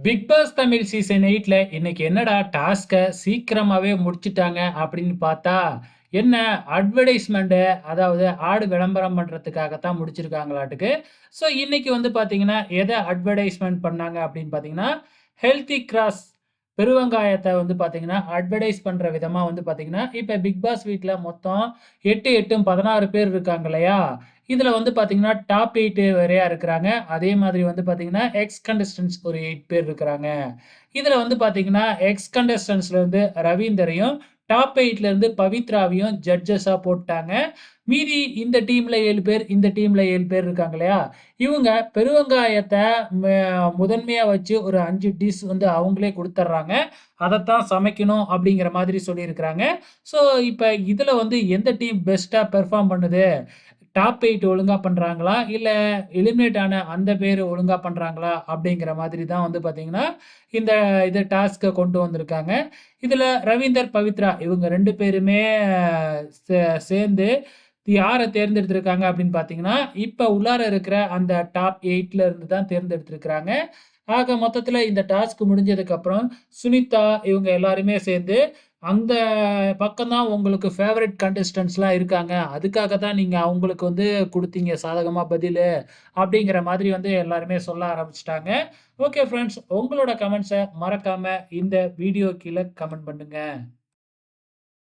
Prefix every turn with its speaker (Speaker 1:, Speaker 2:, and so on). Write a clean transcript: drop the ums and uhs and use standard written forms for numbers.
Speaker 1: Big pass Tamil season 8ல இன்னைக்கு என்னடா டாஸ்க்க சீக்கிரமாவே முடிச்சுட்டாங்க அப்படின்னு பார்த்தா, என்ன அட்வர்டைஸ்மென்ட் அதாவது ஆடு விளம்பரம் பண்றதுக்காக தான் முடிச்சிருக்காங்களாட்டுக்கு. ஸோ இன்னைக்கு வந்து பார்த்தீங்கன்னா, எத அட்வர்டைஸ்மென்ட் பண்ணாங்க அப்படின்னு பார்த்தீங்கன்னா, ஹெல்த்தி கிராஸ் பெருவெங்காயத்த வந்து பார்த்தீங்கன்னா, அட்வர்டைஸ் பண்ற விதமா வந்து பார்த்தீங்கன்னா, இப்ப பிக் பாஸ் வீட்ல மொத்தம் 8, 8ம் 16 பேர் இருக்காங்க இல்லையா? இதுல வந்து பார்த்தீங்கன்னா, டாப் 8 வரையா இருக்கிறாங்க. அதே மாதிரி வந்து பார்த்தீங்கன்னா, எக்ஸ் கண்டஸ்டன்ட்ஸ் ஒரு 8 பேர் இருக்கிறாங்க. இதுல வந்து பார்த்தீங்கன்னா, எக்ஸ் கண்டஸ்டன்ட்ஸ்ல இருந்து ரவீந்தரையும், டாப் 8ல இருந்து பவித்ராவையும் ஜட்ஜஸா போட்டாங்க. மீதி இந்த டீம்ல 7 பேர், இந்த டீம்ல 7 பேர் இருக்காங்க இல்லையா? இவங்க பெருவெங்காயத்த ம முதன்மையா வச்சு ஒரு 5 டிஷ் வந்து அவங்களே குடுத்துர்றாங்க. அதத்தான் சமைக்கணும் அப்படிங்கிற மாதிரி சொல்லியிருக்கிறாங்க. ஸோ, இப்ப இதுல வந்து எந்த டீம் பெஸ்ட்டா பெர்ஃபார்ம் பண்ணுது? டாப் 8 ஒழுங்கா பண்றாங்களா? இல்ல எலிமினேட் ஆன அந்த பேரு ஒழுங்கா பண்றாங்களா? அப்படிங்கிற மாதிரி தான் வந்து பார்த்தீங்கன்னா, இந்த இது டாஸ்க்க கொண்டு வந்திருக்காங்க. இதுல ரவீந்தர், பவித்ரா இவங்க 2 பேருமே சே சேர்ந்து யார தேர்ந்தெடுத்திருக்காங்க அப்படின்னு பார்த்தீங்கன்னா, இப்ப உள்ளார இருக்கிற அந்த டாப் 8ல இருந்து தான் தேர்ந்தெடுத்திருக்கிறாங்க. ஆக மொத்தத்துல இந்த டாஸ்க் முடிஞ்சதுக்கப்புறம், சுனிதா இவங்க எல்லாருமே சேர்ந்து, அந்த பக்கம் தான் உங்களுக்கு ஃபேவரைட் கண்டஸ்டன்ட்ஸ்லாம் இருக்காங்க. அதுக்காக தான் நீங்க அவங்களுக்கு வந்து குடுத்தீங்க சாதகமா பதிலு. அப்படிங்கிற மாதிரி வந்து எல்லாருமே சொல்ல ஆரம்பிச்சுட்டாங்க. ஓகே ஃபிரெண்ட்ஸ், உங்களோட கமெண்ட்ஸ மறக்காம இந்த வீடியோ கீழ கமெண்ட் பண்ணுங்க.